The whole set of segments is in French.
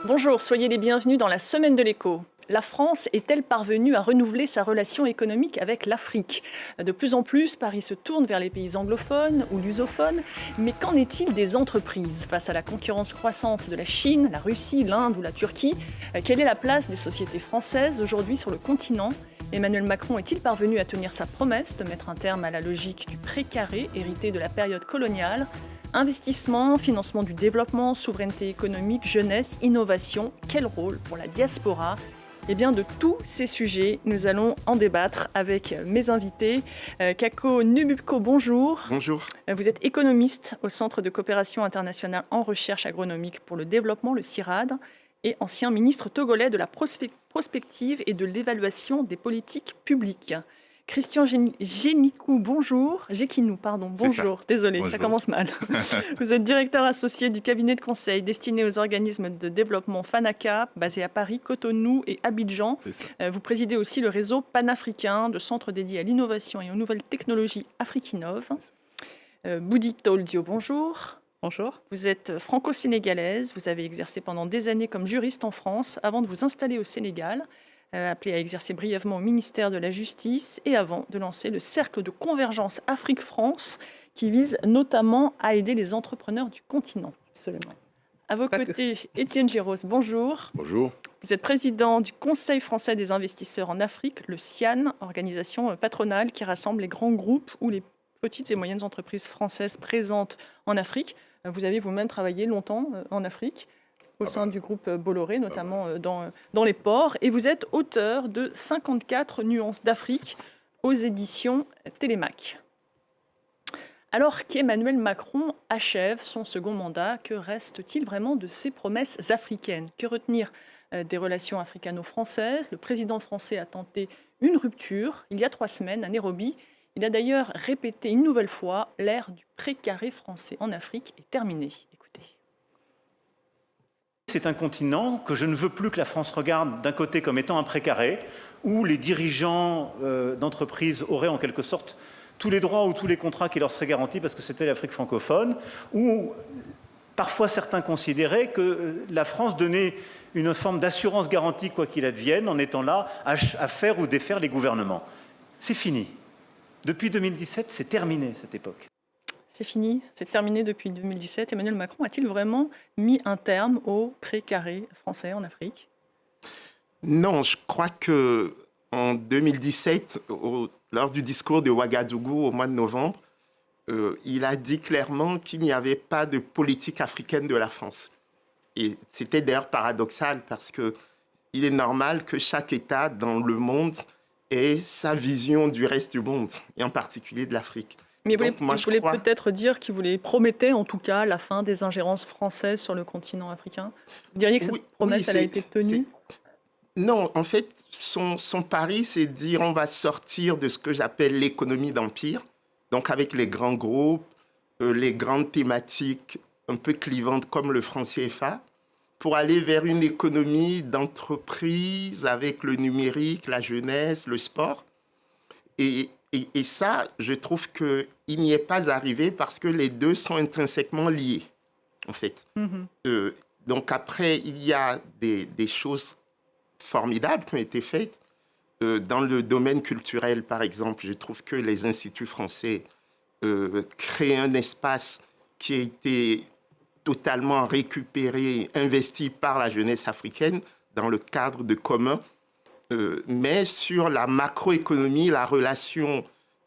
Bonjour, soyez les bienvenus dans la Semaine de l'écho. La France est-elle parvenue à renouveler sa relation économique avec l'Afrique? De plus en plus, Paris se tourne vers les pays anglophones ou lusophones. Mais qu'en est-il des entreprises? Face à la concurrence croissante de la Chine, la Russie, l'Inde ou la Turquie, quelle est la place des sociétés françaises aujourd'hui sur le continent? Emmanuel Macron est-il parvenu à tenir sa promesse de mettre un terme à la logique du précaré hérité de la période coloniale? Investissement, financement du développement, souveraineté économique, jeunesse, innovation, quel rôle pour la diaspora? Eh bien, de tous ces sujets, nous allons en débattre avec mes invités. Kako Nububko, bonjour. Bonjour. Vous êtes économiste au Centre de coopération internationale en recherche agronomique pour le développement, le CIRAD, et ancien ministre togolais de la prospective et de l'évaluation des politiques publiques. Christian Génikou, bonjour. Gékinou, pardon, bonjour. Désolé, bonjour. Ça commence mal. Vous êtes directeur associé du cabinet de conseil destiné aux organismes de développement FANACA, basé à Paris, Cotonou et Abidjan. Vous présidez aussi le réseau panafricain de centres dédiés à l'innovation et aux nouvelles technologies Afrikinov. Boudi Toldio, bonjour. Bonjour. Vous êtes franco-sénégalaise. Vous avez exercé pendant des années comme juriste en France avant de vous installer au Sénégal. Appelé à exercer brièvement au ministère de la Justice et avant de lancer le cercle de convergence Afrique-France qui vise notamment à aider les entrepreneurs du continent. Absolument. À vos côtés, Étienne Géros, bonjour. Bonjour. Vous êtes président du Conseil français des investisseurs en Afrique, le CIAN, organisation patronale qui rassemble les grands groupes ou les petites et moyennes entreprises françaises présentes en Afrique. Vous avez vous-même travaillé longtemps en Afrique, au sein du groupe Bolloré, notamment dans les ports. Et vous êtes auteur de 54 nuances d'Afrique aux éditions Télémac. Alors qu'Emmanuel Macron achève son second mandat, que reste-t-il vraiment de ses promesses africaines? Que retenir des relations africano-françaises? Le président français a tenté une rupture il y a 3 semaines à Nairobi. Il a d'ailleurs répété une nouvelle fois « l'ère du précaré français en Afrique est terminée ». C'est un continent que je ne veux plus que la France regarde d'un côté comme étant un précaré, où les dirigeants d'entreprises auraient en quelque sorte tous les droits ou tous les contrats qui leur seraient garantis parce que c'était l'Afrique francophone, où parfois certains considéraient que la France donnait une forme d'assurance garantie quoi qu'il advienne en étant là à faire ou défaire les gouvernements. C'est fini. Depuis 2017, c'est terminé cette époque. C'est fini, c'est terminé depuis 2017. Emmanuel Macron a-t-il vraiment mis un terme au précaré français en Afrique? Non, je crois qu'en 2017, lors du discours de Ouagadougou au mois de novembre, il a dit clairement qu'il n'y avait pas de politique africaine de la France. Et c'était d'ailleurs paradoxal parce qu'il est normal que chaque État dans le monde ait sa vision du reste du monde, et en particulier de l'Afrique. Mais vous voulez peut-être dire qu'il voulait promettait en tout cas la fin des ingérences françaises sur le continent africain. Vous diriez que cette promesse elle a été tenue? Non, en fait, son pari, c'est de dire on va sortir de ce que j'appelle l'économie d'empire, donc avec les grands groupes, les grandes thématiques un peu clivantes comme le franc CFA, pour aller vers une économie d'entreprise avec le numérique, la jeunesse, le sport. Et ça, je trouve qu'il n'y est pas arrivé parce que les deux sont intrinsèquement liés, en fait. Donc après, il y a des choses formidables qui ont été faites. Dans le domaine culturel, par exemple, je trouve que les instituts français créent un espace qui a été totalement récupéré, investi par la jeunesse africaine dans le cadre de commun. Mais sur la macroéconomie, la relation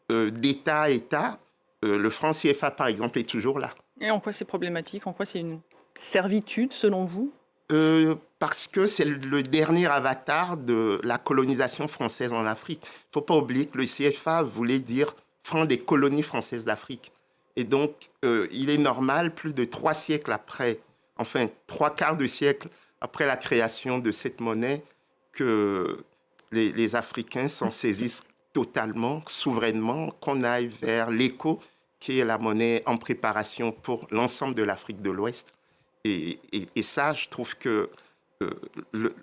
d'État à État, le franc CFA, par exemple, est toujours là. Et en quoi c'est problématique? En quoi c'est une servitude, selon vous? Parce que c'est le dernier avatar de la colonisation française en Afrique. Il ne faut pas oublier que le CFA voulait dire franc des colonies françaises d'Afrique. Et donc, il est normal, plus de 3 siècles après, enfin 3/4 de siècle après la création de cette monnaie, que les Africains s'en saisissent totalement, souverainement, qu'on aille vers l'éco, qui est la monnaie en préparation pour l'ensemble de l'Afrique de l'Ouest. Et ça, je trouve que...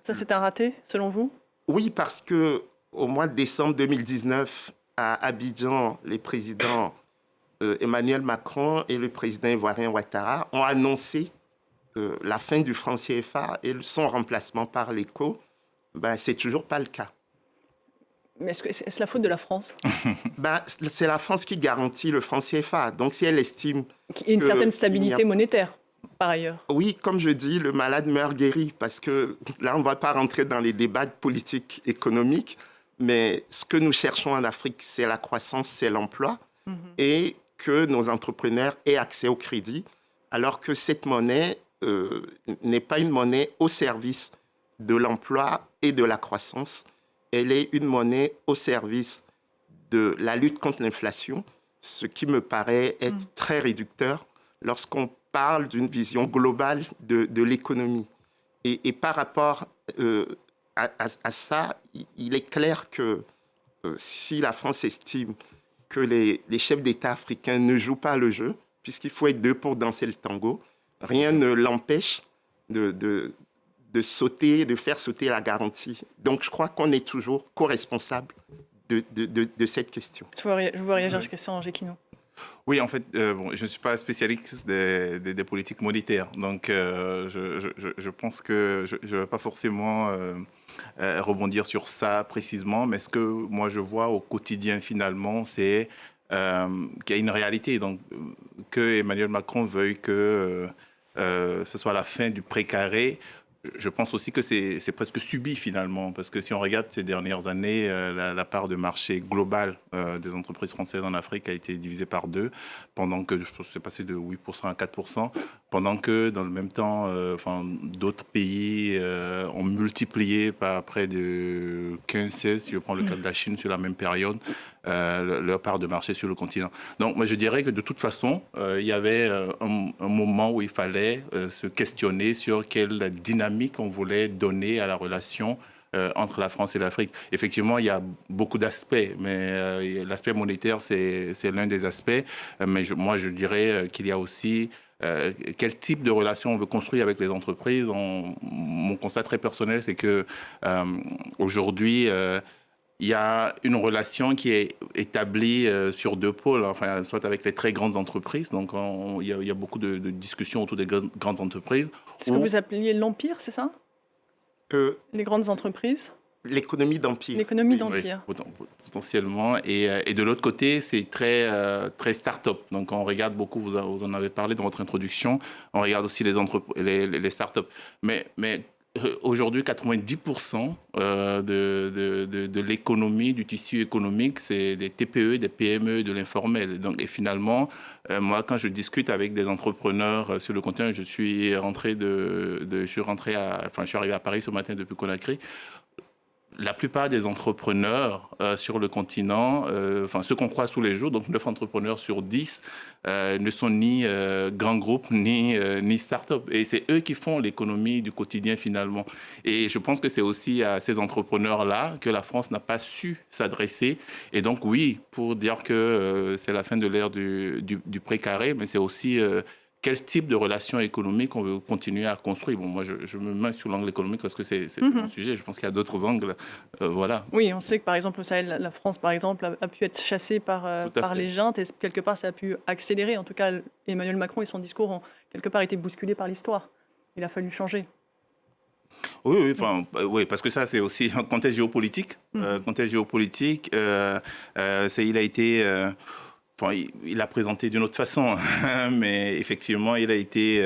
Ça, c'est un raté, selon vous? Oui, parce qu'au mois de décembre 2019, à Abidjan, les présidents Emmanuel Macron et le président ivoirien Ouattara ont annoncé la fin du franc CFA et son remplacement par l'éco, c'est toujours pas le cas. Mais est-ce la faute de la France? C'est la France qui garantit le franc CFA. Donc, si elle estime... Il y a une certaine stabilité monétaire, par ailleurs. Oui, comme je dis, le malade meurt guéri, parce que là, on ne va pas rentrer dans les débats de politique économique, mais ce que nous cherchons en Afrique, c'est la croissance, c'est l'emploi, et que nos entrepreneurs aient accès au crédit, alors que cette monnaie n'est pas une monnaie au service de l'emploi et de la croissance. Elle est une monnaie au service de la lutte contre l'inflation, ce qui me paraît être très réducteur lorsqu'on parle d'une vision globale de l'économie. Et par rapport à ça, il est clair que si la France estime que les chefs d'État africains ne jouent pas le jeu, puisqu'il faut être deux pour danser le tango, rien ne l'empêche de faire sauter la garantie. Donc, je crois qu'on est toujours co-responsable de cette question. Je veux réagir à cette question, Angers Quinault. Oui, en fait, je ne suis pas spécialiste des politiques monétaires, donc je pense que je ne vais pas forcément rebondir sur ça précisément, mais ce que moi je vois au quotidien finalement, c'est qu'il y a une réalité, donc que Emmanuel Macron veuille que ce soit la fin du précaré. Je pense aussi que c'est presque subi finalement, parce que si on regarde ces dernières années, la part de marché globale des entreprises françaises en Afrique a été divisée par 2, pendant que, je pense que c'est passé de 8% à 4%, pendant que dans le même temps, d'autres pays ont multiplié par près de 15-16, si je prends le cas de la Chine sur la même période, leur part de marché sur le continent. Donc moi je dirais que de toute façon, il y avait un moment où il fallait se questionner sur quelle dynamique on voulait donner à la relation entre la France et l'Afrique. Effectivement, il y a beaucoup d'aspects, mais l'aspect monétaire, c'est l'un des aspects. Mais moi, je dirais qu'il y a aussi quel type de relation on veut construire avec les entreprises. Mon constat très personnel, c'est que aujourd'hui, il y a une relation qui est établie sur 2 pôles, soit avec les très grandes entreprises. Donc, il y a beaucoup de discussions autour des grandes entreprises. C'est ce que vous appeliez l'empire, c'est ça? Les grandes entreprises? L'économie d'empire. L'économie d'empire. Oui, potentiellement. Et de l'autre côté, c'est très start-up. Donc, on regarde beaucoup, vous en avez parlé dans votre introduction, on regarde aussi les start-up. Mais aujourd'hui, 90% de l'économie, du tissu économique, c'est des TPE, des PME, de l'informel. Donc, et finalement, moi, quand je discute avec des entrepreneurs sur le continent, je suis arrivé à Paris ce matin depuis Conakry. La plupart des entrepreneurs sur le continent, ceux qu'on croise tous les jours, donc 9 entrepreneurs sur 10, ne sont ni grands groupes, ni start-up. Et c'est eux qui font l'économie du quotidien finalement. Et je pense que c'est aussi à ces entrepreneurs-là que la France n'a pas su s'adresser. Et donc oui, pour dire que c'est la fin de l'ère du précaré, mais c'est aussi... quel type de relations économiques on veut continuer à construire. Bon, moi, je me mets sur l'angle économique parce que c'est mon sujet. Je pense qu'il y a d'autres angles. Voilà. Oui, on sait que, par exemple, au Sahel, la France, par exemple, a pu être chassée par les juntes. Et quelque part, ça a pu accélérer. En tout cas, Emmanuel Macron et son discours ont, quelque part, été bousculés par l'histoire. Il a fallu changer. Oui, parce que ça, c'est aussi un contexte géopolitique. Il a été... il a présenté d'une autre façon, mais effectivement, il a été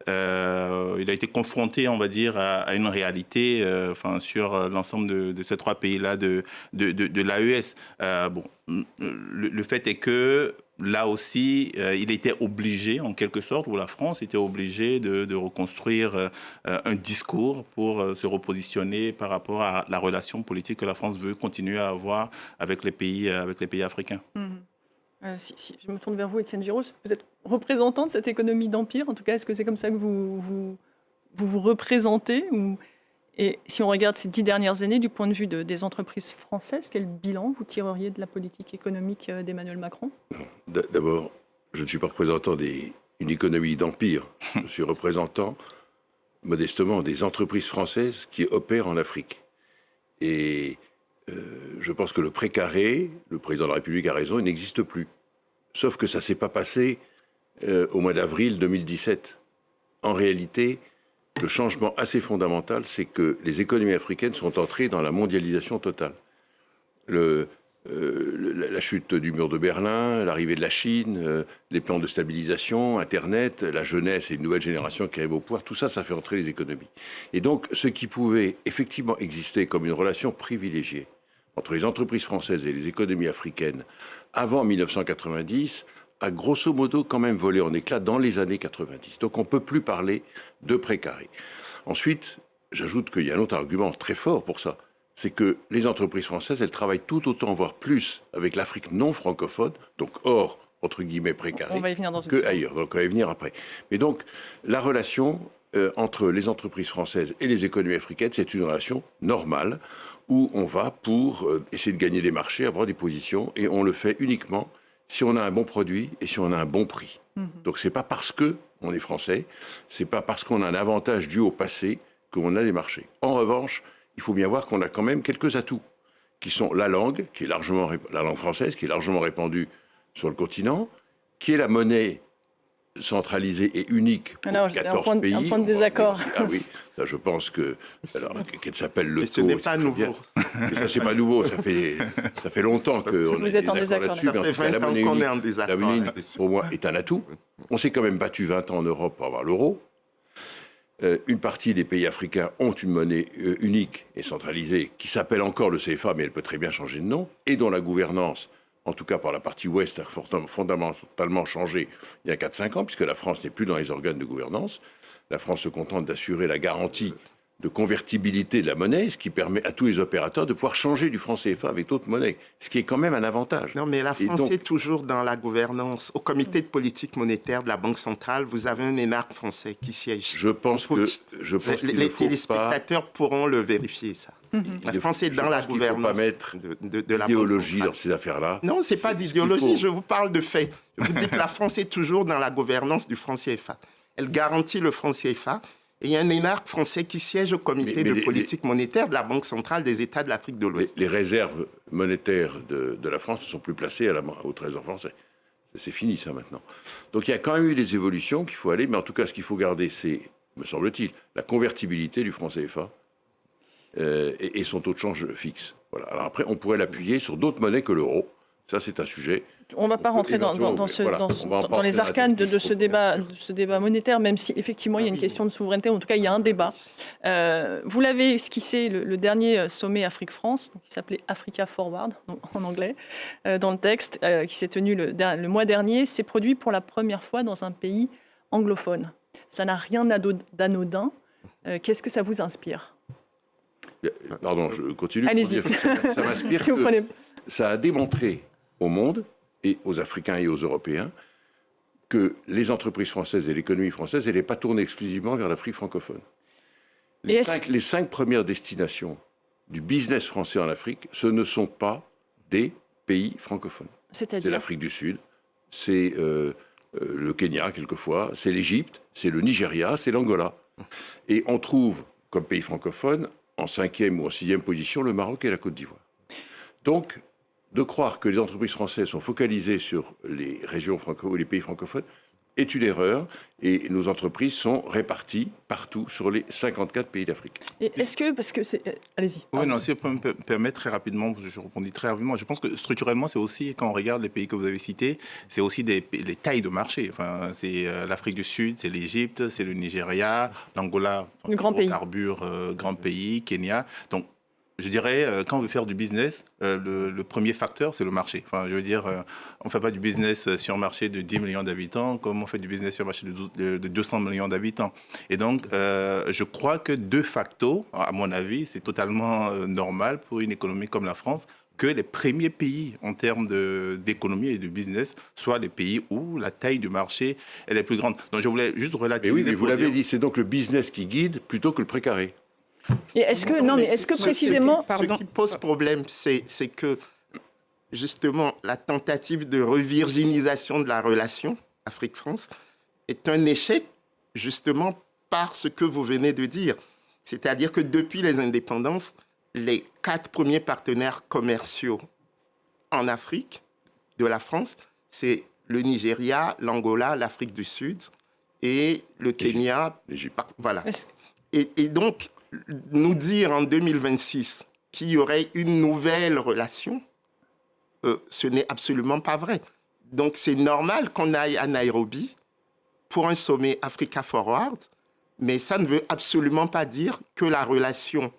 il a été confronté, on va dire, à une réalité sur l'ensemble de ces 3 pays-là de l'AES. Le fait est que là aussi, il était obligé, en quelque sorte, ou la France était obligée de reconstruire un discours pour se repositionner par rapport à la relation politique que la France veut continuer à avoir avec les pays africains. Si je me tourne vers vous, Étienne Giraud, vous êtes représentant de cette économie d'empire. En tout cas, est-ce que c'est comme ça que vous représentez Et si on regarde ces 10 dernières années, du point de vue des entreprises françaises, quel bilan vous tireriez de la politique économique d'Emmanuel Macron? D'abord, je ne suis pas représentant d'une économie d'empire. Je suis représentant, modestement, des entreprises françaises qui opèrent en Afrique. Et je pense que le précaré, le président de la République a raison, il n'existe plus. Sauf que ça ne s'est pas passé au mois d'avril 2017. en réalité, le changement assez fondamental, c'est que les économies africaines sont entrées dans la mondialisation totale. La chute du mur de Berlin, l'arrivée de la Chine, les plans de stabilisation, Internet, la jeunesse et une nouvelle génération qui arrive au pouvoir, tout ça, ça fait entrer les économies. Et donc, ce qui pouvait effectivement exister comme une relation privilégiée entre les entreprises françaises et les économies africaines avant 1990 a grosso modo quand même volé en éclats dans les années 90. Donc on ne peut plus parler de précaré. Ensuite, j'ajoute qu'il y a un autre argument très fort pour ça. C'est que les entreprises françaises, elles travaillent tout autant, voire plus, avec l'Afrique non francophone, donc hors, entre guillemets, précaré, que ailleurs. Donc on va y venir après. Mais donc, la relation entre les entreprises françaises et les économies africaines, c'est une relation normale, où on va pour essayer de gagner des marchés, avoir des positions, et on le fait uniquement si on a un bon produit et si on a un bon prix. Donc c'est pas parce qu'on est français, c'est pas parce qu'on a un avantage dû au passé qu'on a des marchés. En revanche, il faut bien voir qu'on a quand même quelques atouts, qui sont la langue, la langue française, qui est largement répandue sur le continent, qui est la monnaie centralisée et unique pour 14 pays. Un point de désaccord. Ah oui, ça, je pense qu'elle s'appelle le taux. Ce n'est pas nouveau. Mais ça, c'est pas nouveau. Ça fait longtemps qu'on est en désaccord là-dessus. Ça fait 20 ans qu'on est en désaccord. La monnaie, pour moi, est un atout. On s'est quand même battu 20 ans en Europe pour avoir l'euro. Une partie des pays africains ont une monnaie unique et centralisée qui s'appelle encore le CFA, mais elle peut très bien changer de nom, et dont la gouvernance, en tout cas par la partie ouest, a fondamentalement changé il y a 4-5 ans, puisque la France n'est plus dans les organes de gouvernance. La France se contente d'assurer la garantie de convertibilité de la monnaie, ce qui permet à tous les opérateurs de pouvoir changer du franc CFA avec d'autres monnaies, ce qui est quand même un avantage. Non, mais la France est toujours dans la gouvernance. Au comité de politique monétaire de la Banque centrale, vous avez un énarque français qui siège. Je pense les téléspectateurs pourront le vérifier, ça. La France est dans la gouvernance. Il ne faut pas mettre d'idéologie dans ces affaires-là. Non, ce n'est pas d'idéologie, je vous parle de faits. Je vous dis que la France est toujours dans la gouvernance du franc CFA. Elle garantit le franc CFA. Et il y a un énarque français qui siège au comité de politique monétaire de la Banque centrale des États de l'Afrique de l'Ouest. Les réserves monétaires de la France ne sont plus placées au Trésor français. C'est fini, ça, maintenant. Donc il y a quand même eu des évolutions qu'il faut aller, mais en tout cas, ce qu'il faut garder, c'est, me semble-t-il, la convertibilité du franc CFA et son taux de change fixe. Voilà. Alors après, on pourrait l'appuyer sur d'autres monnaies que l'euro. Ça, c'est un sujet. On ne va pas rentrer dans les arcanes de ce débat monétaire, même si effectivement il y a une question de souveraineté, en tout cas il y a un débat. Vous l'avez esquissé, le dernier sommet Afrique-France, qui s'appelait Africa Forward, donc en anglais, dans le texte, qui s'est tenu le mois dernier, s'est produit pour la première fois dans un pays anglophone. Ça n'a rien d'anodin. Qu'est-ce que ça vous inspire ? Pardon, je continue. Allez-y. Ça m'inspire si que ça a démontré au monde, et aux Africains et aux Européens, que les entreprises françaises et l'économie française, elle n'est pas tournée exclusivement vers l'Afrique francophone. Les 5 premières destinations du business français en Afrique, ce ne sont pas des pays francophones. C'est l'Afrique du Sud, c'est le Kenya quelquefois, c'est l'Égypte, c'est le Nigeria, c'est l'Angola. Et on trouve, comme pays francophone, en 5e ou en 6e position, le Maroc et la Côte d'Ivoire. Donc, de croire que les entreprises françaises sont focalisées sur les régions francophones ou les pays francophones est une erreur, et nos entreprises sont réparties partout sur les 54 pays d'Afrique. Et est-ce que, parce que c'est... Allez-y. Oui, non, si je peux me permettre très rapidement, je répondis très rapidement, je pense que structurellement, c'est aussi, quand on regarde les pays que vous avez cités, c'est aussi les tailles de marché. Enfin, c'est l'Afrique du Sud, c'est l'Égypte, c'est le Nigeria, l'Angola, le grand pays. Grand pays, Kenya. Donc, je dirais, quand on veut faire du business, le premier facteur, c'est le marché. Enfin, je veux dire, on ne fait pas du business sur un marché de 10 millions d'habitants comme on fait du business sur un marché de 200 millions d'habitants. Et donc, je crois que de facto, à mon avis, c'est totalement normal pour une économie comme la France que les premiers pays en termes d'économie et de business soient les pays où la taille du marché elle est plus grande. Donc, je voulais juste relativiser. Et oui, mais vous l'avez dit, c'est donc le business qui guide plutôt que le précaré. Et est-ce que précisément... Ce qui pose problème, c'est que, justement, la tentative de revirginisation de la relation Afrique-France est un échec, justement, par ce que vous venez de dire. C'est-à-dire que depuis les indépendances, les 4 premiers partenaires commerciaux en Afrique de la France, c'est le Nigeria, l'Angola, l'Afrique du Sud et le Kenya. L'Égypte. Voilà. Et donc, nous dire en 2026 qu'il y aurait une nouvelle relation, ce n'est absolument pas vrai. Donc, c'est normal qu'on aille à Nairobi pour un sommet Africa Forward, mais ça ne veut absolument pas dire que la relation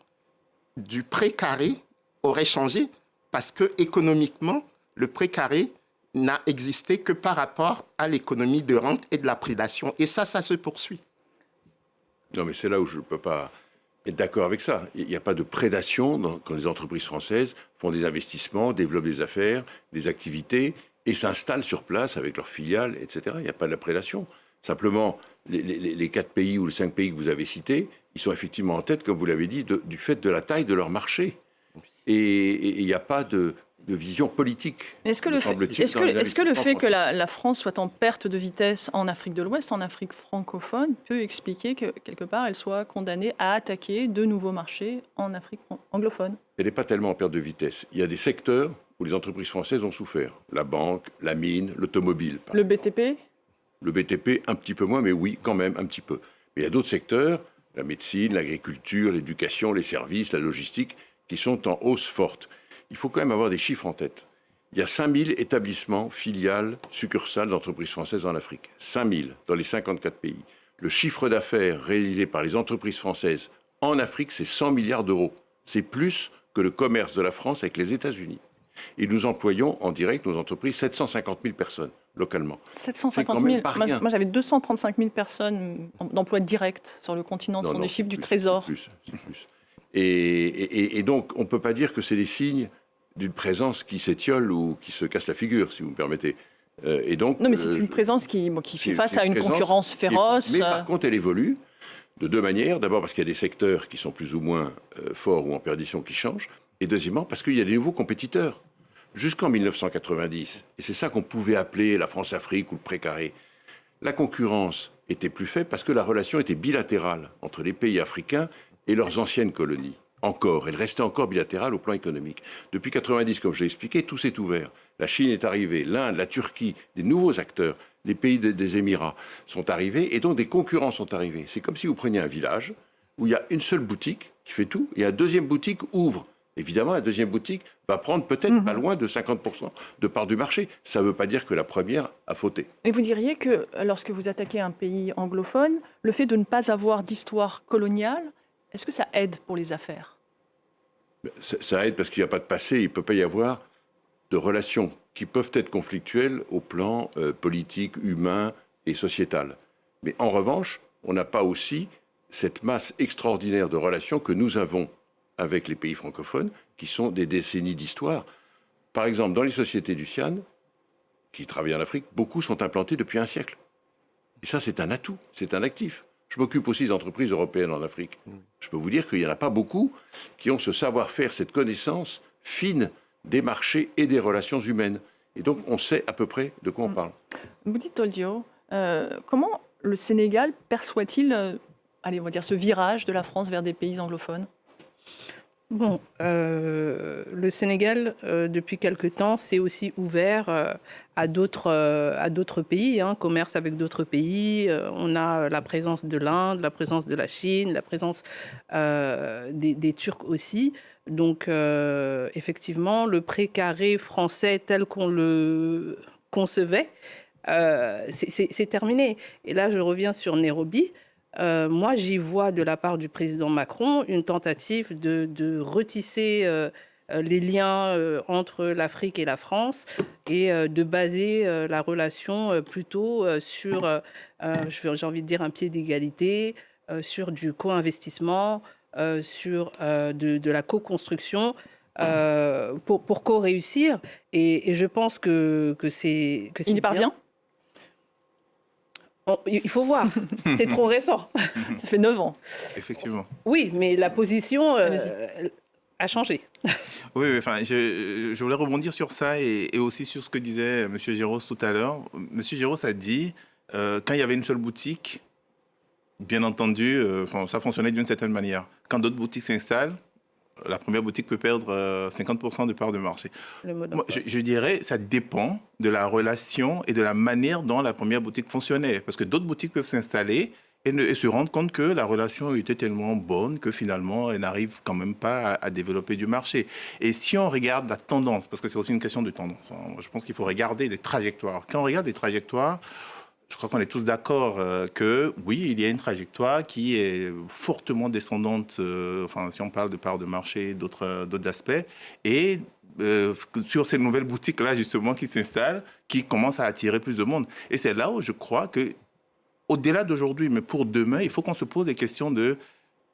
du pré-carré aurait changé, parce que économiquement, le pré-carré n'a existé que par rapport à l'économie de rente et de la prédation. Et ça se poursuit. Non, mais c'est là où je ne peux pas être d'accord avec ça. Il n'y a pas de prédation quand les entreprises françaises font des investissements, développent des affaires, des activités et s'installent sur place avec leurs filiales, etc. Il n'y a pas de la prédation. Simplement, les 4 pays ou les 5 pays que vous avez cités, ils sont effectivement en tête, comme vous l'avez dit, du fait de la taille de leur marché. Et il n'y a pas de vision politique. Est-ce que le fait que la France soit en perte de vitesse en Afrique de l'Ouest, en Afrique francophone, peut expliquer que, quelque part, elle soit condamnée à attaquer de nouveaux marchés en Afrique anglophone? Elle n'est pas tellement en perte de vitesse. Il y a des secteurs où les entreprises françaises ont souffert. La banque, la mine, l'automobile. Le BTP? Le BTP, un petit peu moins, mais oui, quand même, un petit peu. Mais il y a d'autres secteurs, la médecine, l'agriculture, l'éducation, les services, la logistique, qui sont en hausse forte. Il faut quand même avoir des chiffres en tête. Il y a 5000 établissements, filiales, succursales d'entreprises françaises en Afrique. 5000 dans les 54 pays. Le chiffre d'affaires réalisé par les entreprises françaises en Afrique, c'est 100 milliards d'euros. C'est plus que le commerce de la France avec les États-Unis. Et nous employons en direct, nos entreprises, 750 000 personnes localement. 750 000. Moi, j'avais 235 000 personnes d'emploi direct sur le continent. Ce sont des chiffres du Trésor. C'est plus. Et donc, on ne peut pas dire que c'est des signes d'une présence qui s'étiole ou qui se casse la figure, si vous me permettez. Et donc, non, mais c'est une présence qui fait face à une concurrence féroce. Mais par contre, elle évolue de 2 manières. D'abord parce qu'il y a des secteurs qui sont plus ou moins forts ou en perdition qui changent. Et deuxièmement, parce qu'il y a des nouveaux compétiteurs. Jusqu'en 1990, et c'est ça qu'on pouvait appeler la France-Afrique ou le pré-carré, la concurrence était plus faible parce que la relation était bilatérale entre les pays africains et leurs anciennes colonies. Elle restait encore bilatérale au plan économique. Depuis 1990, comme j'ai expliqué, tout s'est ouvert. La Chine est arrivée, l'Inde, la Turquie, des nouveaux acteurs, les pays des Émirats sont arrivés, et donc des concurrents sont arrivés. C'est comme si vous preniez un village où il y a une seule boutique qui fait tout, et la deuxième boutique ouvre. Évidemment, la deuxième boutique va prendre peut-être pas loin de 50% de part du marché. Ça ne veut pas dire que la première a fauté. Et vous diriez que lorsque vous attaquez un pays anglophone, le fait de ne pas avoir d'histoire coloniale, est-ce que ça aide pour les affaires? Ça aide parce qu'il n'y a pas de passé. Il ne peut pas y avoir de relations qui peuvent être conflictuelles au plan politique, humain et sociétal. Mais en revanche, on n'a pas aussi cette masse extraordinaire de relations que nous avons avec les pays francophones, qui sont des décennies d'histoire. Par exemple, dans les sociétés du CIAN, qui travaillent en Afrique, beaucoup sont implantés depuis 1 siècle. Et ça, c'est un atout, c'est un actif. Je m'occupe aussi des entreprises européennes en Afrique. Je peux vous dire qu'il n'y en a pas beaucoup qui ont ce savoir-faire, cette connaissance fine des marchés et des relations humaines. Et donc, on sait à peu près de quoi on parle. Boudi Toldio, comment le Sénégal perçoit-il, on va dire, ce virage de la France vers des pays anglophones? Bon, le Sénégal, depuis quelque temps, s'est aussi ouvert à d'autres pays, commerce avec d'autres pays. On a la présence de l'Inde, la présence de la Chine, la présence des Turcs aussi. Donc, effectivement, le pré-carré français tel qu'on le concevait, c'est terminé. Et là, je reviens sur Nairobi. Moi, j'y vois de la part du président Macron une tentative de retisser les liens entre l'Afrique et la France et de baser la relation plutôt sur, j'ai envie de dire, un pied d'égalité, sur du co-investissement, sur de la co-construction pour co-réussir. Et je pense que c'est Il y parvient? Il faut voir, c'est trop récent. Ça fait 9 ans. Effectivement. Oui, mais la position a changé. Oui, enfin, je voulais rebondir sur ça et aussi sur ce que disait M. Géros tout à l'heure. M. Géros a dit, quand il y avait une seule boutique, bien entendu, ça fonctionnait d'une certaine manière. Quand d'autres boutiques s'installent, la première boutique peut perdre 50% de part de marché. Moi, je dirais ça dépend de la relation et de la manière dont la première boutique fonctionnait. Parce que d'autres boutiques peuvent s'installer et se rendre compte que la relation était tellement bonne que finalement, elle n'arrive quand même pas à développer du marché. Et si on regarde la tendance, parce que c'est aussi une question de tendance, hein, je pense qu'il faut regarder des trajectoires. Quand on regarde des trajectoires, je crois qu'on est tous d'accord que oui, il y a une trajectoire qui est fortement descendante, enfin, si on parle de part de marché, d'autres aspects, et sur ces nouvelles boutiques-là, justement, qui s'installent, qui commencent à attirer plus de monde. Et c'est là où je crois que, au-delà d'aujourd'hui, mais pour demain, il faut qu'on se pose des questions de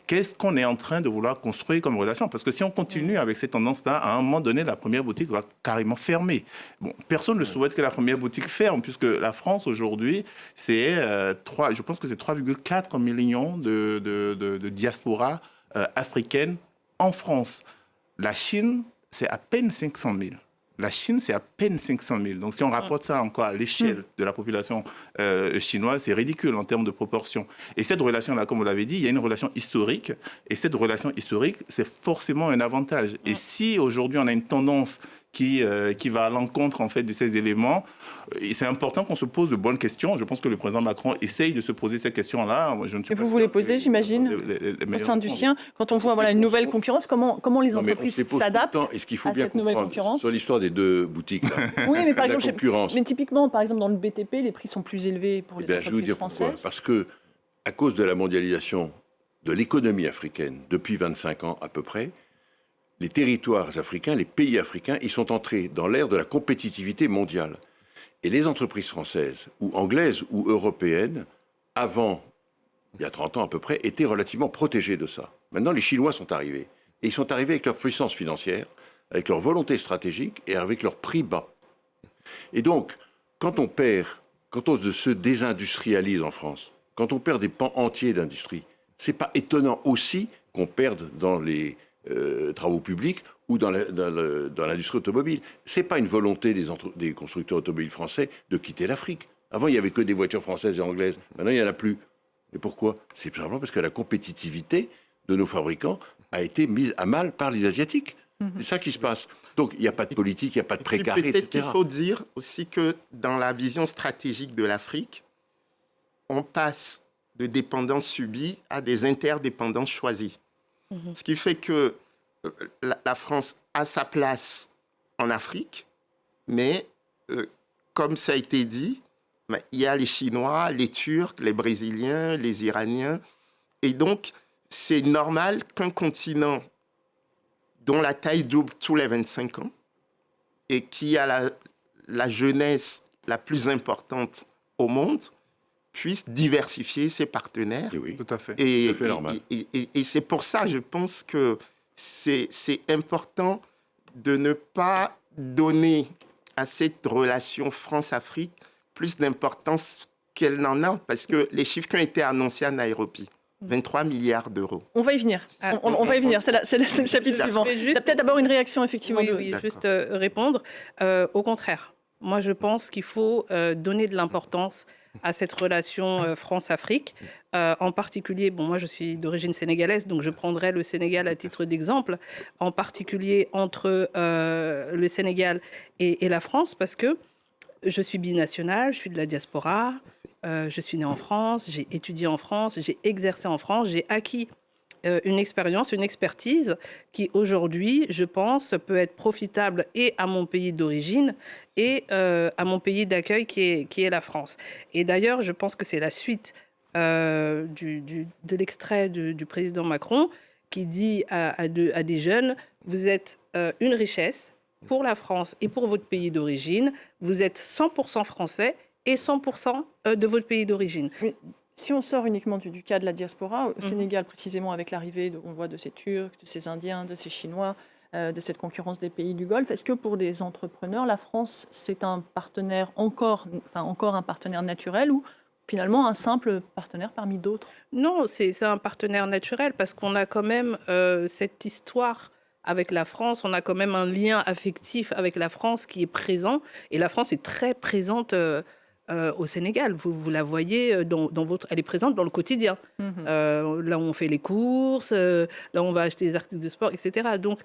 qu'est-ce qu'on est en train de vouloir construire comme relation? Parce que si on continue avec cette tendance-là, à un moment donné, la première boutique va carrément fermer. Bon, personne ne souhaite que la première boutique ferme, puisque la France, aujourd'hui, c'est je pense que c'est 3,4 millions de diaspora africaine en France. La Chine, c'est à peine 500 000. La Chine, c'est à peine 500 000. Donc, si on rapporte ça encore à l'échelle de la population chinoise, c'est ridicule en termes de proportion. Et cette relation-là, comme vous l'avez dit, il y a une relation historique. Et cette relation historique, c'est forcément un avantage. Et si aujourd'hui, on a une tendance qui va à l'encontre en fait de ces éléments. C'est important qu'on se pose de bonnes questions. Je pense que le président Macron essaye de se poser ces questions-là. Et vous les posez, j'imagine, au sein du sien, quand on voit une nouvelle concurrence, comment les entreprises s'adaptent à cette nouvelle concurrence? Sur l'histoire des deux boutiques, là, oui, mais par exemple, concurrence. Mais typiquement, par exemple, dans le BTP, les prix sont plus élevés pour les entreprises je vais vous dire françaises. pourquoi. Parce que, à cause de la mondialisation de l'économie africaine depuis 25 ans à peu près, les territoires africains, les pays africains, ils sont entrés dans l'ère de la compétitivité mondiale. Et les entreprises françaises, ou anglaises, ou européennes, avant, il y a 30 ans à peu près, étaient relativement protégées de ça. Maintenant, les Chinois sont arrivés. Et ils sont arrivés avec leur puissance financière, avec leur volonté stratégique et avec leur prix bas. Et donc, quand on se désindustrialise en France, quand on perd des pans entiers d'industrie, c'est pas étonnant aussi qu'on perde dans les travaux publics ou dans l'industrie automobile. Ce n'est pas une volonté des constructeurs automobiles français de quitter l'Afrique. Avant, il n'y avait que des voitures françaises et anglaises. Maintenant, il n'y en a plus. Et pourquoi? C'est simplement parce que la compétitivité de nos fabricants a été mise à mal par les Asiatiques. C'est ça qui se passe. Donc, il n'y a pas de politique, il n'y a pas de précarité, etc. Peut-être qu'il faut dire aussi que dans la vision stratégique de l'Afrique, on passe de dépendance subie à des interdépendances choisies. Ce qui fait que la France a sa place en Afrique, mais comme ça a été dit, il y a les Chinois, les Turcs, les Brésiliens, les Iraniens. Et donc, c'est normal qu'un continent dont la taille double tous les 25 ans et qui a la jeunesse la plus importante au monde puisse diversifier ses partenaires. Et oui, tout à fait. Et, tout à fait normal. Et c'est pour ça, je pense que c'est important de ne pas donner à cette relation France-Afrique plus d'importance qu'elle n'en a, parce que les chiffres qui ont été annoncés à Nairobi, 23 milliards d'euros. On va y venir. On va y venir. C'est le chapitre suivant. Il y a peut-être d'abord une réaction, effectivement. Oui, juste répondre. Au contraire, moi, je pense qu'il faut donner de l'importance à cette relation France-Afrique. En particulier, moi je suis d'origine sénégalaise, donc je prendrai le Sénégal à titre d'exemple, en particulier entre le Sénégal et la France, parce que je suis binationale, je suis de la diaspora, je suis née en France, j'ai étudié en France, j'ai exercé en France, j'ai acquis une expérience, une expertise qui aujourd'hui, je pense, peut être profitable et à mon pays d'origine et à mon pays d'accueil qui est la France. Et d'ailleurs, je pense que c'est la suite de l'extrait du président Macron qui dit à des jeunes, vous êtes une richesse pour la France et pour votre pays d'origine, vous êtes 100% français et 100% de votre pays d'origine. Oui. Si on sort uniquement du cas de la diaspora, au Sénégal, précisément avec l'arrivée, on voit de ces Turcs, de ces Indiens, de ces Chinois, de cette concurrence des pays du Golfe, est-ce que pour les entrepreneurs, la France, c'est un partenaire encore un partenaire naturel ou finalement un simple partenaire parmi d'autres? Non, c'est un partenaire naturel parce qu'on a quand même cette histoire avec la France, on a quand même un lien affectif avec la France qui est présent et la France est très présente au Sénégal. Vous la voyez, elle est présente dans le quotidien. Là où on fait les courses, là où on va acheter des articles de sport, etc. Donc,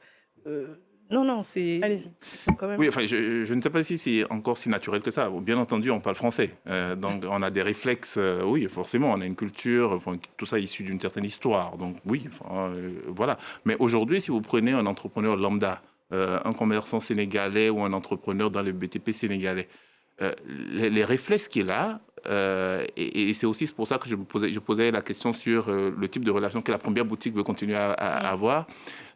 non, c'est... Allez-y. Quand même... Oui, enfin, je ne sais pas si c'est encore si naturel que ça. Bien entendu, on parle français. Donc, on a des réflexes. Oui, forcément, on a une culture, enfin, tout ça issu d'une certaine histoire. Donc, oui, enfin, voilà. Mais aujourd'hui, si vous prenez un entrepreneur lambda, un commerçant sénégalais ou un entrepreneur dans le BTP sénégalais, les réflexes qu'il a, et c'est aussi pour ça que je posais la question sur le type de relation que la première boutique veut continuer à avoir.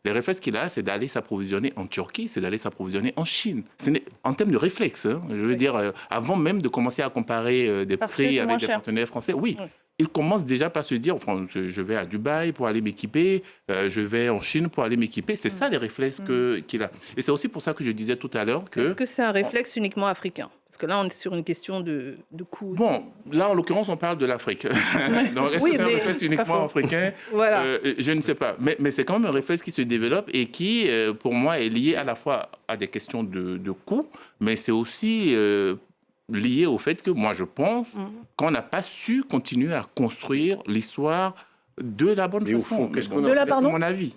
Les réflexes qu'il a, c'est d'aller s'approvisionner en Turquie, c'est d'aller s'approvisionner en Chine. En termes de réflexes, hein, je veux dire, avant même de commencer à comparer des prix avec des partenaires français, oui. Il commence déjà par se dire, enfin, je vais à Dubaï pour aller m'équiper, je vais en Chine pour aller m'équiper. C'est ça les réflexes qu'il a. Et c'est aussi pour ça que je disais tout à l'heure que... Est-ce que c'est un réflexe uniquement africain? Parce que là, on est sur une question de coût. Bon, là, en l'occurrence, on parle de l'Afrique. Donc, est-ce que c'est un réflexe uniquement africain? Voilà. Je ne sais pas. Mais c'est quand même un réflexe qui se développe et qui, pour moi, est lié à la fois à des questions de coût, mais c'est aussi... lié au fait que moi je pense qu'on n'a pas su continuer à construire l'histoire de la bonne façon. Au fond, qu'est-ce qu'on a fait, à mon avis?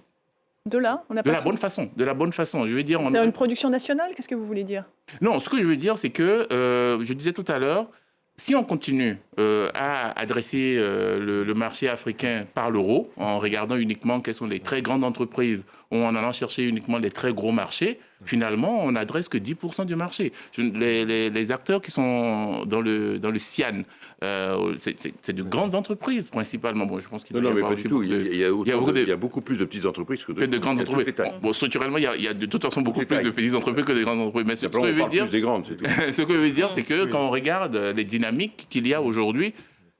De là, on a De la bonne façon. De la bonne façon. Je veux dire. C'est une production nationale. Qu'est-ce que vous voulez dire? Non, ce que je veux dire, c'est que je disais tout à l'heure, si on continue à adresser le marché africain par l'euro, en regardant uniquement quelles sont les très grandes entreprises, ou en allant chercher uniquement les très gros marchés, finalement, on n'adresse que 10% du marché. Les acteurs qui sont dans le CIAN, c'est de grandes entreprises principalement. Bon, je pense qu'il non, mais pas du tout. Il y a beaucoup plus de petites entreprises que de grandes entreprises. Bon, structurellement, il y a de toute façon beaucoup plus de petites entreprises que de grandes entreprises. Mais ce que je veux dire, des grandes, c'est tout. Ce que je veux dire, c'est que quand on regarde les dynamiques qu'il y a aujourd'hui,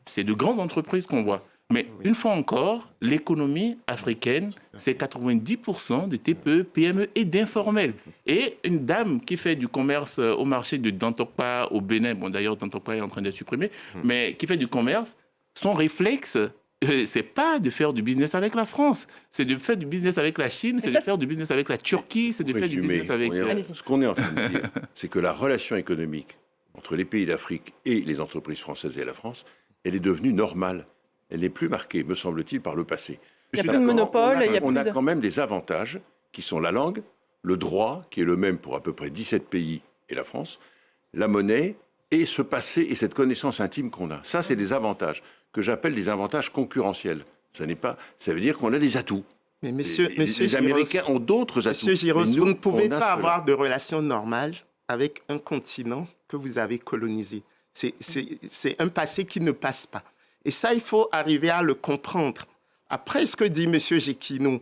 c'est de grandes entreprises qu'on voit. Mais une fois encore, l'économie africaine, c'est 90% de TPE, PME et d'informels. Et une dame qui fait du commerce au marché de Dantokpa au Bénin, bon d'ailleurs Dantokpa est en train d'être supprimé, mais qui fait du commerce, son réflexe, c'est pas de faire du business avec la France, c'est de faire du business avec la Chine, c'est de faire du business avec la Turquie, c'est de faire du business avec... Ce qu'on est en train de dire, c'est que la relation économique entre les pays d'Afrique et les entreprises françaises et la France, elle est devenue normale. Elle n'est plus marquée, me semble-t-il, par le passé. Il n'y a plus de monopole. On a quand même des avantages qui sont la langue, le droit, qui est le même pour à peu près 17 pays et la France, la monnaie et ce passé et cette connaissance intime qu'on a. Ça, c'est des avantages que j'appelle des avantages concurrentiels. Ça veut dire qu'on a des atouts. Mais monsieur les Américains ont d'autres atouts. Monsieur Giros, vous ne pouvez pas avoir de relations normales avec un continent que vous avez colonisé. C'est un passé qui ne passe pas. Et ça, il faut arriver à le comprendre. Après, ce que dit M. Jekino,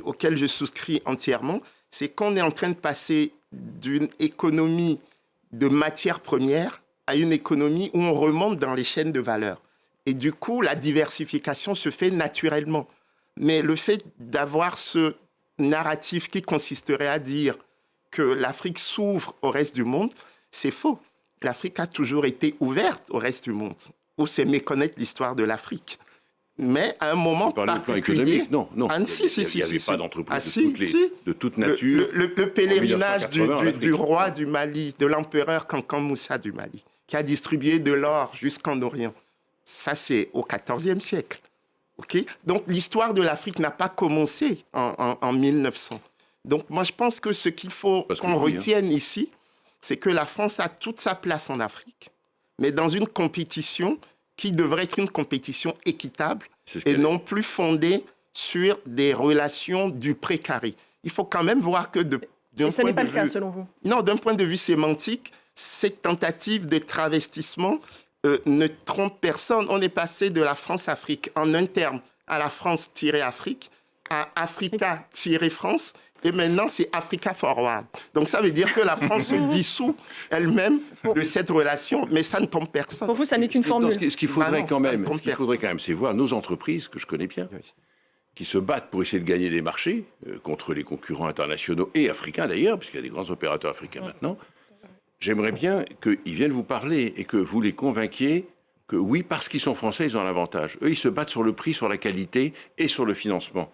auquel je souscris entièrement, c'est qu'on est en train de passer d'une économie de matières premières à une économie où on remonte dans les chaînes de valeur. Et du coup, la diversification se fait naturellement. Mais le fait d'avoir ce narratif qui consisterait à dire que l'Afrique s'ouvre au reste du monde, c'est faux. L'Afrique a toujours été ouverte au reste du monde. Ou c'est méconnaître l'histoire de l'Afrique. Mais à un moment particulier... Non. Il n'y avait pas d'entreprise de toute nature. Le pèlerinage du roi du Mali, de l'empereur Kankan Moussa du Mali, qui a distribué de l'or jusqu'en Orient. Ça, c'est au XIVe siècle. Okay? Donc, l'histoire de l'Afrique n'a pas commencé en 1900. Donc, moi, je pense que ce qu'il faut qu'on retienne ici, c'est que la France a toute sa place en Afrique, mais dans une compétition qui devrait être une compétition équitable et non plus fondée sur des relations du précaré. Il faut quand même voir que et ça n'est pas le cas, selon vous? Non, d'un point de vue sémantique, cette tentative de travestissement ne trompe personne. On est passé de la France-Afrique en un terme à la France-Afrique, à Africa-France, et maintenant c'est Africa Forward. Donc ça veut dire que la France se dissout elle-même de cette relation, mais ça ne trompe personne. Pour vous, ça n'est qu'une formule. Ce qu'il faudrait quand même, c'est voir nos entreprises, que je connais bien, qui se battent pour essayer de gagner des marchés contre les concurrents internationaux et africains d'ailleurs, puisqu'il y a des grands opérateurs africains maintenant. J'aimerais bien qu'ils viennent vous parler et que vous les convainquiez que oui, parce qu'ils sont français, ils ont un avantage. Eux, ils se battent sur le prix, sur la qualité et sur le financement.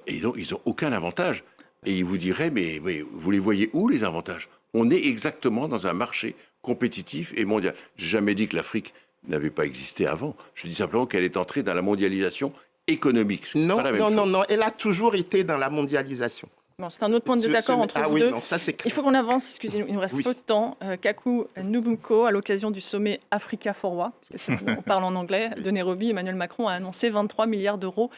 Et donc, ils n'ont aucun avantage. Et ils vous diraient, mais vous les voyez où, les avantages? On est exactement dans un marché compétitif et mondial. Je n'ai jamais dit que l'Afrique n'avait pas existé avant. Je dis simplement qu'elle est entrée dans la mondialisation économique. C'est Non, pas la même chose. non, elle a toujours été dans la mondialisation. Bon, c'est un autre point de désaccord entre vous oui, deux. non, ça c'est clair. Il faut qu'on avance, excusez-nous, il nous reste Oui. peu de temps. Kaku Nubunko, à l'occasion du sommet Africa Forward, parce que on parle en anglais, de Nairobi, Emmanuel Macron a annoncé 23 milliards d'euros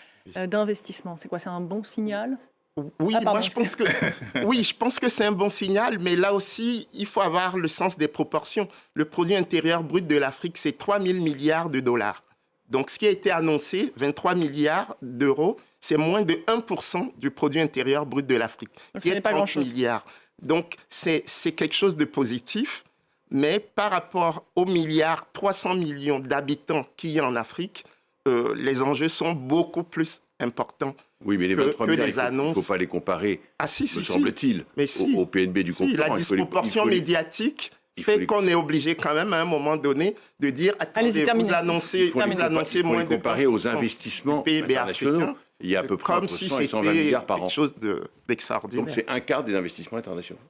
d'investissement. C'est quoi, c'est un bon signal? Oui, Ah, pardon, moi je pense que c'est un bon signal, mais là aussi, il faut avoir le sens des proportions. Le produit intérieur brut de l'Afrique, c'est 3 000 milliards de dollars. Donc ce qui a été annoncé, 23 milliards d'euros, c'est moins de 1% du produit intérieur brut de l'Afrique, Donc, qui ce n'est est pas 30 grand-chose. milliards. Donc c'est quelque chose de positif, mais par rapport aux milliards 300 millions d'habitants qu'il y a en Afrique, les enjeux sont beaucoup plus importants. Oui, mais les que 23 milliards, les il ne annonces. faut pas les comparer, Ah si, me si, si. semble-t-il, Mais si. au PNB du Si, concurrent. la disproportion médiatique il faut fait les- qu'on est obligé quand même à un moment donné de dire Allez-y, attendez, terminez. vous annoncez, Il faut les vous annoncez moins il faut de les comparer aux 20% investissements du PIB internationaux. africain, Il y a à peu près comme entre si 100 et c'était 120 milliards par an. quelque chose Donc d'extraordinaire. c'est un quart des investissements internationaux.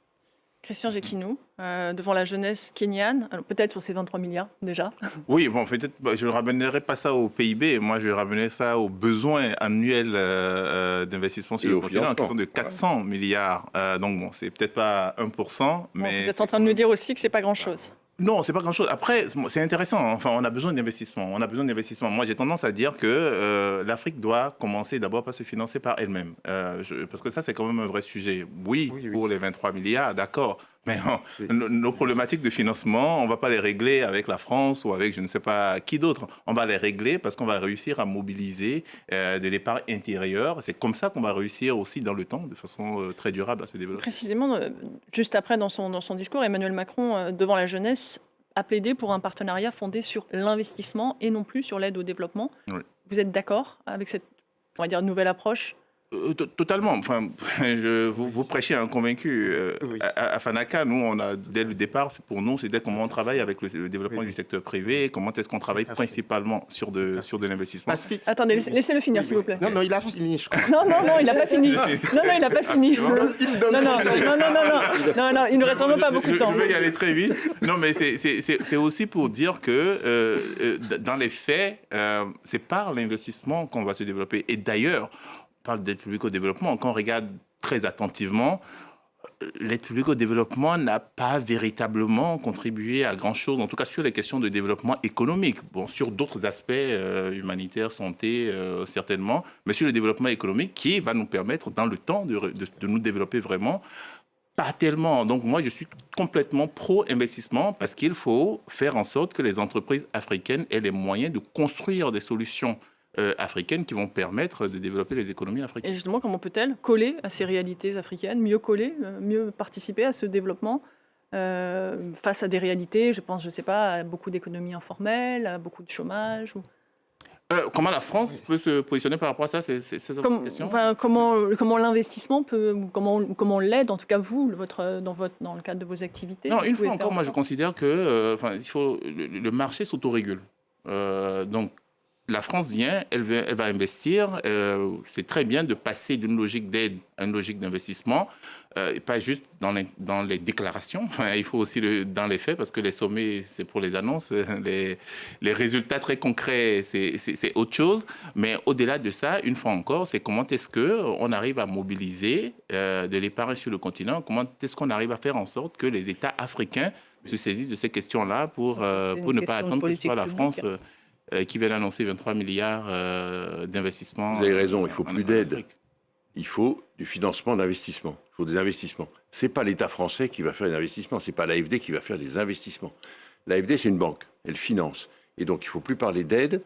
Christian Gekinou, devant la jeunesse kenyane, alors peut-être sur ces 23 milliards déjà. Oui, bon, peut-être, je ne ramènerai pas ça au PIB. Moi, je ramenerai ça aux besoins annuels d'investissement sur Et le au continent, qui sont de financement. 400 milliards. Donc, bon, c'est peut-être pas 1%, Bon, mais... vous êtes en train de nous dire aussi que c'est pas grand-chose. Non, c'est pas grand-chose. Après, c'est intéressant. Enfin, on a besoin d'investissement. On a besoin d'investissement. Moi, j'ai tendance à dire que l'Afrique doit commencer d'abord par se financer par elle-même. Parce que ça, c'est quand même un vrai sujet. Oui, Oui, oui. pour les 23 milliards, d'accord. Mais C'est- nos problématiques de financement, on ne va pas les régler avec la France ou avec je ne sais pas qui d'autre. On va les régler parce qu'on va réussir à mobiliser de l'épargne intérieure. C'est comme ça qu'on va réussir aussi dans le temps, de façon très durable à se développer. Précisément, juste après, dans son discours, Emmanuel Macron, devant la jeunesse, a plaidé pour un partenariat fondé sur l'investissement et non plus sur l'aide au développement. Oui. Vous êtes d'accord avec cette, on va dire, nouvelle approche? Totalement. Enfin, vous prêchez un convaincu. Oui. À Fanaka, nous, on a, dès le départ, pour nous, c'était comment on travaille avec le développement Oui. du secteur privé, comment est-ce qu'on travaille Tout à fait. principalement sur de l'investissement. Parce que... Attendez, laissez-le finir, s'il vous plaît. Non, il a fini, je crois. Non, il n'a pas fini. Non, il n'a pas fini. Il donne Non, il ne reste vraiment pas beaucoup de temps. Je vais y aller très vite. Non, mais c'est aussi pour dire que dans les faits, c'est par l'investissement qu'on va se développer. Et d'ailleurs, on parle d'aide publique au développement. Quand on regarde très attentivement, l'aide publique au développement n'a pas véritablement contribué à grand-chose, en tout cas sur les questions de développement économique. Bon, sur d'autres aspects humanitaires, santé, certainement, mais sur le développement économique qui va nous permettre, dans le temps, de nous développer vraiment. Pas tellement. Donc moi, je suis complètement pro-investissement parce qu'il faut faire en sorte que les entreprises africaines aient les moyens de construire des solutions africaines qui vont permettre de développer les économies africaines. Et justement, comment peut-elle coller à ces réalités africaines, mieux coller, mieux participer à ce développement face à des réalités, je pense, je ne sais pas, à beaucoup d'économies informelles, à beaucoup de chômage Comment la France peut se positionner par rapport à ça? C'est ça votre question? Comment l'investissement peut, ou comment l'aide, en tout cas vous, dans le cadre de vos activités Non, vous une pouvez fois faire encore, en moi je sorte- considère que le marché s'autorégule. Donc la France vient, elle va investir. C'est très bien de passer d'une logique d'aide à une logique d'investissement, et pas juste dans les déclarations. Enfin, il faut aussi dans les faits, parce que les sommets, c'est pour les annonces. Les résultats très concrets, c'est autre chose. Mais au-delà de ça, une fois encore, c'est comment est-ce qu'on arrive à mobiliser de l'épargne sur le continent, comment est-ce qu'on arrive à faire en sorte que les États africains se saisissent de ces questions-là pour une ne pas question de attendre que ce politique soit la publique. France qui vient d'annoncer 23 milliards d'investissements. Vous avez raison, il faut en plus d'aide. Afrique. Il faut du financement d'investissement. Il faut des investissements. Ce n'est pas l'État français qui va faire des investissements. Ce n'est pas l'AFD qui va faire des investissements. L'AFD, c'est une banque. Elle finance. Et donc, il ne faut plus parler d'aide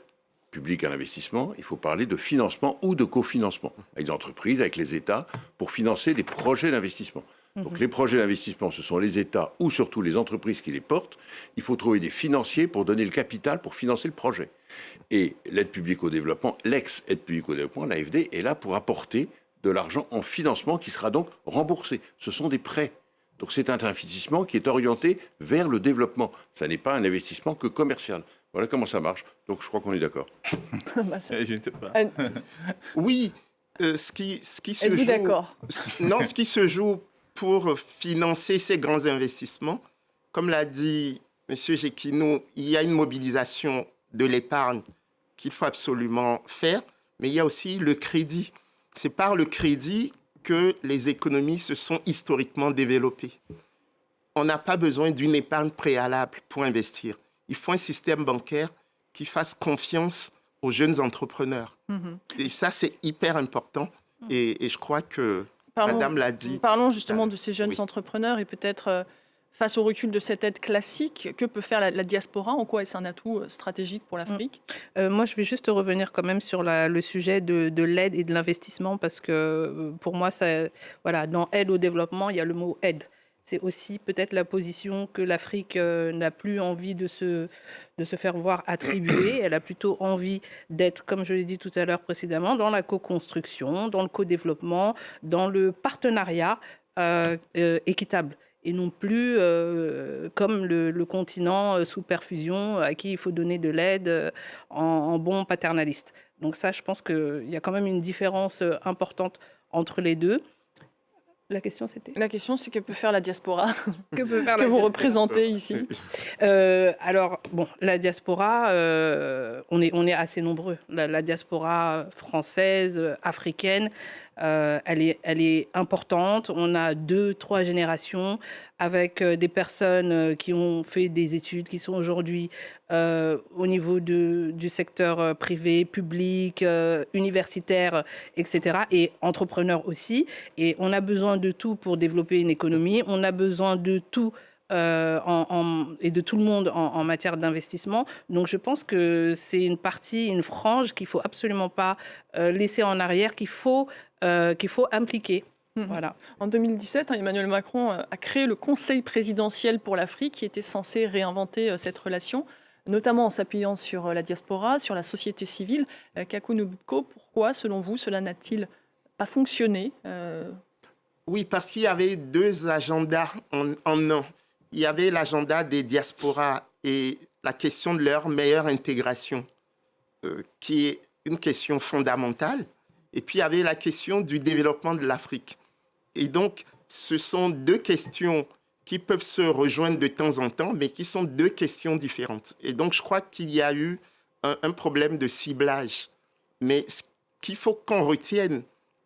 publique à l'investissement. Il faut parler de financement ou de cofinancement avec des entreprises, avec les États, pour financer des projets d'investissement. Donc, les projets d'investissement, ce sont les États ou surtout les entreprises qui les portent. Il faut trouver des financiers pour donner le capital pour financer le projet. Et l'aide publique au développement, l'ex-aide publique au développement, l'AFD, est là pour apporter de l'argent en financement qui sera donc remboursé. Ce sont des prêts. Donc c'est un investissement qui est orienté vers le développement. Ça n'est pas un investissement que commercial. Voilà comment ça marche. Donc je crois qu'on est d'accord. Bah, ça- Je ne sais pas. Oui, ce qui se Êtes-vous joue... d'accord? Non, ce qui se joue pour financer ces grands investissements, comme l'a dit M. Jekino, il y a une mobilisation de l'épargne qu'il faut absolument faire, mais il y a aussi le crédit. C'est par le crédit que les économies se sont historiquement développées. On n'a pas besoin d'une épargne préalable pour investir. Il faut un système bancaire qui fasse confiance aux jeunes entrepreneurs. Et ça, c'est hyper important. Et je crois que Madame l'a dit. Parlons justement de ces jeunes entrepreneurs et peut-être face au recul de cette aide classique, que peut faire la diaspora? En quoi est-ce un atout stratégique pour l'Afrique? Moi, je vais juste revenir quand même sur le sujet de l'aide et de l'investissement parce que pour moi, dans aide au développement, il y a le mot aide. C'est aussi peut-être la position que l'Afrique n'a plus envie de se faire voir attribuer. Elle a plutôt envie d'être, comme je l'ai dit tout à l'heure précédemment, dans la co-construction, dans le co-développement, dans le partenariat équitable. Et non plus comme le continent sous perfusion à qui il faut donner de l'aide en bon paternaliste. Donc ça, je pense qu'il y a quand même une différence importante entre les deux. La question, c'était ? La question, c'est que peut faire la diaspora Que peut faire que vous représentez ici? Alors, la diaspora, on est assez nombreux. La diaspora française, africaine, elle est importante. On a 2-3 générations avec des personnes qui ont fait des études, qui sont aujourd'hui au niveau du secteur privé, public, universitaire, etc. et entrepreneurs aussi. Et on a besoin de tout pour développer une économie. On a besoin de tout et de tout le monde en matière d'investissement. Donc je pense que c'est une frange qu'il ne faut absolument pas laisser en arrière, qu'il faut impliquer. Voilà. En 2017, Emmanuel Macron a créé le Conseil présidentiel pour l'Afrique qui était censé réinventer cette relation, notamment en s'appuyant sur la diaspora, sur la société civile. Kaku Nubko, pourquoi, selon vous, cela n'a-t-il pas fonctionné? Oui, parce qu'il y avait 2 agendas en un. Il y avait l'agenda des diasporas et la question de leur meilleure intégration, qui est une question fondamentale. Et puis, il y avait la question du développement de l'Afrique. Et donc, ce sont 2 questions qui peuvent se rejoindre de temps en temps, mais qui sont 2 questions différentes. Et donc, je crois qu'il y a eu un problème de ciblage. Mais ce qu'il faut qu'on retienne,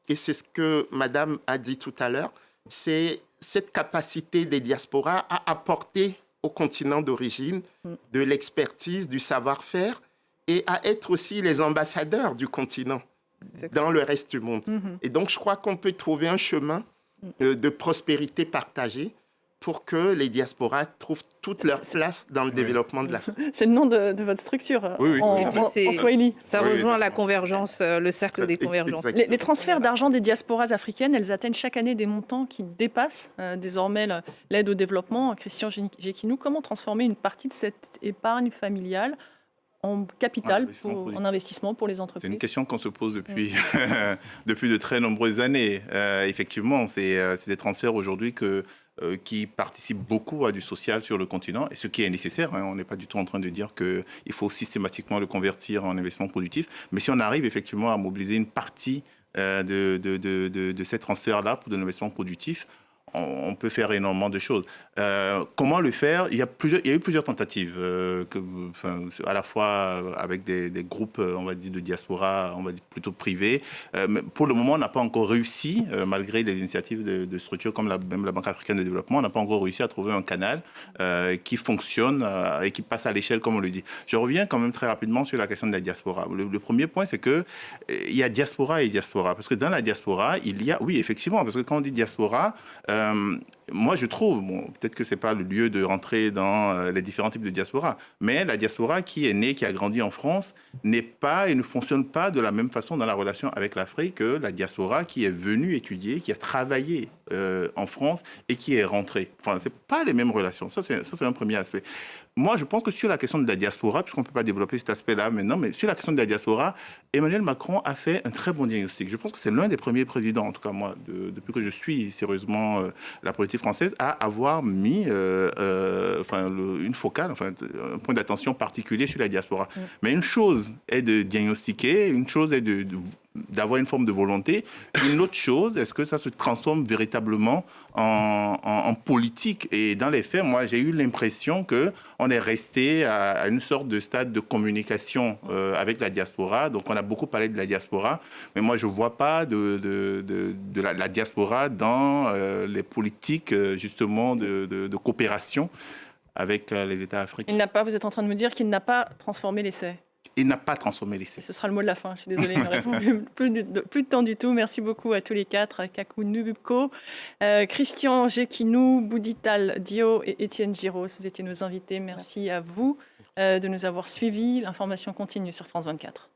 et c'est ce que Madame a dit tout à l'heure, c'est cette capacité des diasporas à apporter au continent d'origine de l'expertise, du savoir-faire et à être aussi les ambassadeurs du continent dans le reste du monde. Et donc, je crois qu'on peut trouver un chemin de prospérité partagée pour que les diasporas trouvent toute leur place dans le développement de l'Afrique. C'est le nom de votre structure en Swahili. Ça rejoint la convergence, le cercle des convergences. Les transferts d'argent des diasporas africaines, elles atteignent chaque année des montants qui dépassent désormais l'aide au développement. Christian Jekino, comment transformer une partie de cette épargne familiale en capital, en investissement pour les entreprises? C'est une question qu'on se pose depuis de très nombreuses années. Effectivement, c'est des transferts aujourd'hui qui participent beaucoup à du social sur le continent, et ce qui est nécessaire. On n'est pas du tout en train de dire qu'il faut systématiquement le convertir en investissement productif, mais si on arrive effectivement à mobiliser une partie de ces transferts-là pour de l'investissement productif, on peut faire énormément de choses. Comment le faire? Il y a eu plusieurs tentatives, à la fois avec des groupes, on va dire, de diaspora, on va dire plutôt privés. Mais pour le moment, on n'a pas encore réussi, malgré des initiatives de structures comme même la Banque africaine de développement, on n'a pas encore réussi à trouver un canal qui fonctionne et qui passe à l'échelle, comme on le dit. Je reviens quand même très rapidement sur la question de la diaspora. Le premier point, c'est qu'il y a diaspora et diaspora. Parce que dans la diaspora, il y a, oui, effectivement, parce que quand on dit diaspora, moi, je trouve, peut-être que ce n'est pas le lieu de rentrer dans les différents types de diaspora, mais la diaspora qui est née, qui a grandi en France, n'est pas et ne fonctionne pas de la même façon dans la relation avec l'Afrique que la diaspora qui est venue étudier, qui a travaillé en France et qui est rentrée. Enfin, ce n'est pas les mêmes relations. Ça, c'est un premier aspect. Moi, je pense que sur la question de la diaspora, puisqu'on ne peut pas développer cet aspect-là maintenant, mais sur la question de la diaspora, Emmanuel Macron a fait un très bon diagnostic. Je pense que c'est l'un des premiers présidents, en tout cas moi, depuis que je suis sérieusement la politique française, à avoir mis une focale, un point d'attention particulier sur la diaspora. Mais une chose est de diagnostiquer, une chose est de d'avoir une forme de volonté. Une autre chose, est-ce que ça se transforme véritablement en politique? Et dans les faits, moi, j'ai eu l'impression qu'on est resté à une sorte de stade de communication avec la diaspora. Donc, on a beaucoup parlé de la diaspora, mais moi, je ne vois pas de la diaspora dans les politiques, justement, de coopération avec les États africains. Vous êtes en train de me dire qu'il n'a pas transformé l'essai. Il n'a pas transformé l'essai. Ce sera le mot de la fin, je suis désolée, il ne reste plus de temps du tout. Merci beaucoup à tous les quatre, à Kakou Nubko, Christian Gekinou, Boudital Dio et Étienne Giraud. Vous étiez nos invités. Merci à vous de nous avoir suivis. L'information continue sur France 24.